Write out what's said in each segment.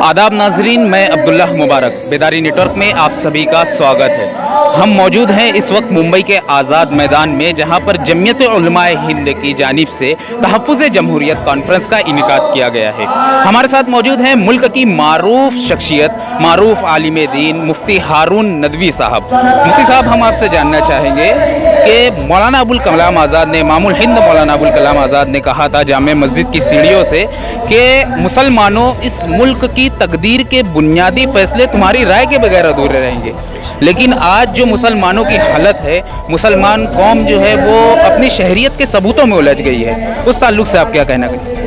आदाब नाजरीन, मैं अब्दुल्ला मुबारक बेदारी नेटवर्क में आप सभी का स्वागत है। हम मौजूद हैं इस वक्त मुंबई के आज़ाद मैदान में, जहां पर जमीयत उलमाए हिंद की जानिब से तहफ़्फ़ुज़ जमहूरियत कॉन्फ्रेंस का इनेकाद किया गया है। हमारे साथ मौजूद हैं मुल्क की मारूफ शख्सियत, मारूफ आलिम दीन मुफ्ती हारून नदवी साहब। मुफ्ती साहब, हम आपसे जानना चाहेंगे कि मौलाना अबुल कलाम आज़ाद ने, इमामुल हिंद मौलाना अबुल कलाम आज़ाद ने कहा था जामे मस्जिद की सीढ़ियों से कि मुसलमानों, इस मुल्क की तकदीर के बुनियादी फैसले तुम्हारी राय के बगैर अधूरे रहेंगे। लेकिन आज जो मुसलमानों की हालत है, मुसलमान कौम जो है वो अपनी शहरियत के सबूतों में उलझ गई है, उस ताल्लुक से आप क्या कहना चाहेंगे?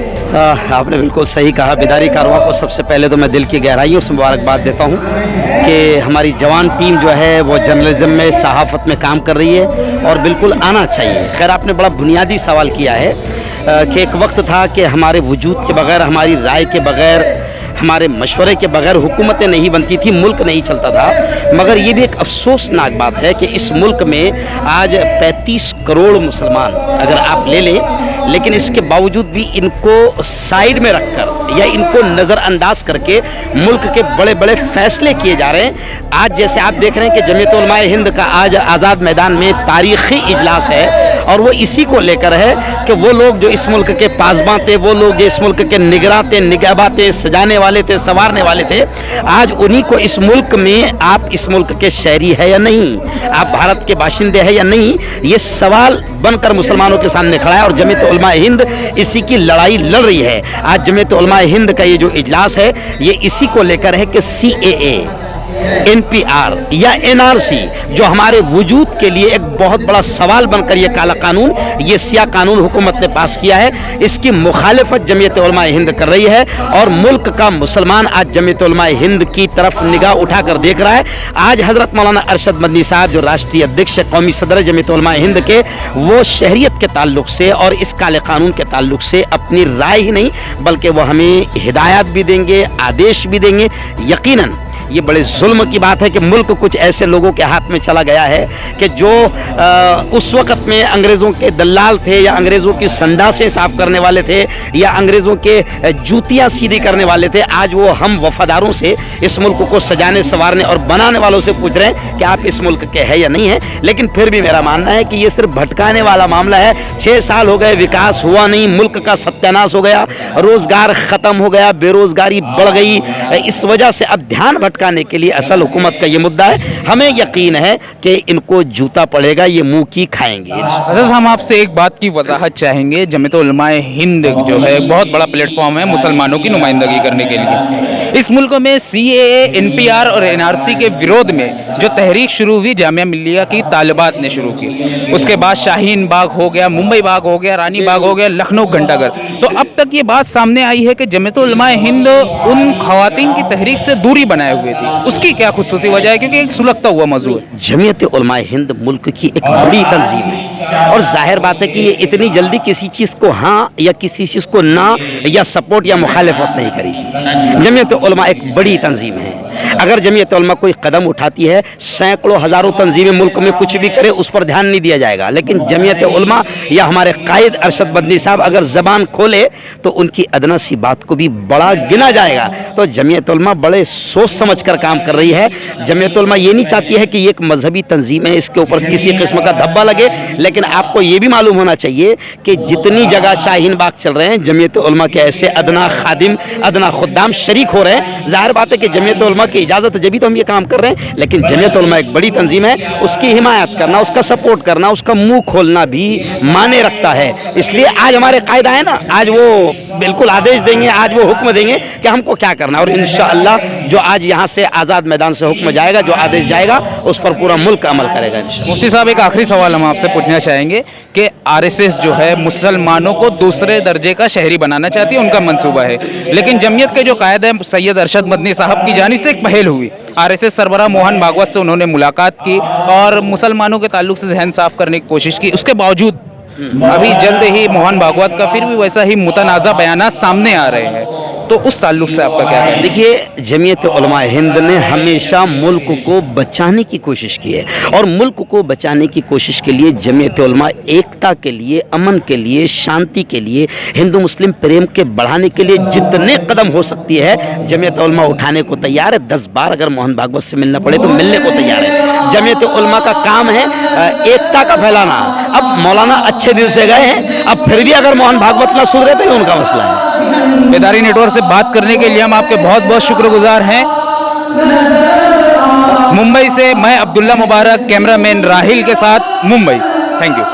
आपने बिल्कुल सही कहा। बेदारी कारवां को सबसे पहले तो मैं दिल की गहराइयों से मुबारकबाद देता हूँ कि हमारी जवान टीम जो है वो जर्नलिज्म में, सहाफ़त में काम कर रही है और बिल्कुल आना चाहिए। खैर, आपने बड़ा बुनियादी सवाल किया है कि एक वक्त था कि हमारे वजूद के बग़ैर, हमारी राय के बग़ैर, हमारे मशवरे के बगैर हुकूमतें नहीं बनती थी, मुल्क नहीं चलता था। मगर ये भी एक अफसोसनाक बात है कि इस मुल्क में आज 35 करोड़ मुसलमान अगर आप ले लें, लेकिन इसके बावजूद भी इनको साइड में रखकर या इनको नज़रअंदाज करके मुल्क के बड़े बड़े फैसले किए जा रहे हैं। आज जैसे आप देख रहे हैं कि जमीयत उलमाए हिंद का आज आज़ाद मैदान में तारीख़ी इजलास है, और वो इसी को लेकर है कि वो लोग जो इस मुल्क के पासबां थे, वो लोग जो इस मुल्क के निगरां थे, निगहबा थे, सजाने वाले थे, संवारने वाले थे, आज उन्हीं को इस मुल्क में, आप इस मुल्क के शहरी है या नहीं, आप भारत के बाशिंदे हैं या नहीं, ये सवाल बनकर मुसलमानों के सामने खड़ा है। और जमीयत उलमाए हिंद इसी की लड़ाई लड़ रही है। आज जमीयत उलमाए हिंद का ये जो इजलास है, ये इसी को लेकर है कि CAA, NPR या NRC जो हमारे वजूद के लिए एक बहुत बड़ा सवाल बनकर ये काला कानून, ये सियाह कानून हुकूमत ने पास किया है, इसकी मुखालिफत जमीयत उलमाए हिंद कर रही है। और मुल्क का मुसलमान आज जमीयत उलमाए हिंद की तरफ निगाह उठाकर देख रहा है। आज हजरत मौलाना अरशद मदनी साहब जो राष्ट्रीय अध्यक्ष कौमी सदर जमीयत उलमाए हिंद के, वो शहरियत के ताल्लुक से और इस काले कानून के ताल्लुक से अपनी राय ही नहीं बल्कि वो हमें हिदायत भी देंगे, आदेश भी देंगे। यकीनन ये बड़े जुल्म की बात है कि मुल्क कुछ ऐसे लोगों के हाथ में चला गया है कि जो उस वक़्त में अंग्रेज़ों के दलाल थे, या अंग्रेज़ों की संडासें साफ करने वाले थे, या अंग्रेज़ों के जूतियाँ सीधी करने वाले थे, आज वो हम वफादारों से, इस मुल्क को सजाने, संवारने और बनाने वालों से पूछ रहे हैं कि आप इस मुल्क के हैं या नहीं हैं। लेकिन फिर भी मेरा मानना है कि ये सिर्फ भटकाने वाला मामला है। 6 साल हो गए, विकास हुआ नहीं, मुल्क का सत्यानाश हो गया, रोज़गार ख़त्म हो गया, बेरोज़गारी बढ़ गई। इस वजह से अब ध्यान भटकाने के लिए असल हुकूमत का ये मुद्दा है। हमें यकीन है कि इनको जूता पड़ेगा, ये मुंह की खाएंगे। हज़रत, हम आपसे एक बात की वजाहत चाहेंगे। जमीयत उलमाए हिंद जो है एक बहुत बड़ा प्लेटफॉर्म है मुसलमानों की नुमाइंदगी करने के लिए। इस मुल्क में CAA, NPR और NRC के विरोध में जो तहरीक शुरू हुई, जामिया मिल्लिया की तालिबात ने शुरू की, उसके बाद शाहीन बाग हो गया, मुंबई बाग हो गया, रानी बाग हो गया, लखनऊ घंटाघर। तो अब तक ये बात सामने आई है कि जमीयत उलमाए हिंद उन खवातीन की तहरीक से दूरी बनाए हुए थी। उसकी क्या खुसूसी वजह है? क्योंकि एक सुलगता हुआ मौजूद है। जमीयत उलमाए हिंद मुल्क की एक बड़ी तंजीम है, और जाहिर बात है कि ये इतनी जल्दी किसी चीज़ को हाँ या किसी चीज़ को ना या सपोर्ट या मुखालिफत नहीं करेगी। जमीयत उलमा एक बड़ी तंजीम है। अगर जमीयत उलमा कोई कदम उठाती है, सैकड़ों हज़ारों तंजीमें मुल्क में कुछ भी करे, उस पर ध्यान नहीं दिया जाएगा। लेकिन जमीयत उलमा या हमारे कायद अरशद मदनी साहब अगर ज़बान खोले तो उनकी अदना सी बात को भी बड़ा गिना जाएगा। तो जमीयत उलमा बड़े सोच समझ कर काम कर रही है। जमीयत उलमा ये नहीं चाहती है कि ये एक मजहबी तंजीम है, इसके ऊपर किसी किस्म का धब्बा लगे। लेकिन आपको ये भी मालूम होना चाहिए कि जितनी जगह शाहीन बाग चल रहे हैं, जमीयत उलमा के ऐसे अदना खादिम, अदना खुद्दाम शरीक हो रहे हैं। जाहिर बात है कि जमीयत उलमा की इजाज़त है, जब भी तो हम ये काम कर रहे हैं। लेकिन जमीयत उलमा एक बड़ी तंजीम है, उसकी हिमायत करना, उसका सपोर्ट करना, उसका मुंह खोलना भी माने रखता है। इसलिए आज हमारे कायद आए ना, आज वो बिल्कुल आदेश देंगे, आज वो हुक्म देंगे कि हमको क्या करना है। और इंशाअल्लाह जो आज यहाँ से आज़ाद मैदान से हुक्म जाएगा, जो आदेश जाएगा, उस पर पूरा मुल्क अमल करेगा इंशाअल्लाह। मुफ्ती साहब, एक आखिरी सवाल हम आपसे पूछना चाहेंगे कि RSS जो है मुसलमानों को दूसरे दर्जे का शहरी बनाना चाहती है, उनका मंसूबा है। लेकिन जमीयत के जो कायद है सैयद अरशद मदनी साहब की जानिब से एक पहल हुई, RSS सरबराह मोहन भागवत से उन्होंने मुलाकात की और मुसलमानों के ताल्लुक से जहन साफ करने की कोशिश की। उसके बावजूद अभी जल्द ही मोहन भागवत का फिर भी वैसा ही मुतनाज़ा बयानात सामने आ रहे हैं। तो उस ताल्लुक से आपका क्या है? देखिए, जमीयत उलमा हिंद ने हमेशा मुल्क को बचाने की कोशिश की है, और मुल्क को बचाने की कोशिश के लिए जमीयत उलमा एकता के लिए, अमन के लिए, शांति के लिए, हिंदू मुस्लिम प्रेम के बढ़ाने के लिए जितने कदम हो सकती है जमीयत उलमा उठाने को तैयार है। 10 बार अगर मोहन भागवत से मिलना पड़े तो मिलने को तैयार है। जमीयत उलमा का काम है एकता का फैलाना। अब मौलाना अच्छे दिल से गए हैं, अब फिर भी अगर मोहन भागवत ना सुधरे तो ये उनका मसला है। बेदारी नेटवर्क से बात करने के लिए हम आपके बहुत बहुत शुक्रगुजार हैं। मुंबई से मैं अब्दुल्ला मुबारक, कैमरामैन राहिल के साथ मुंबई। Thank you.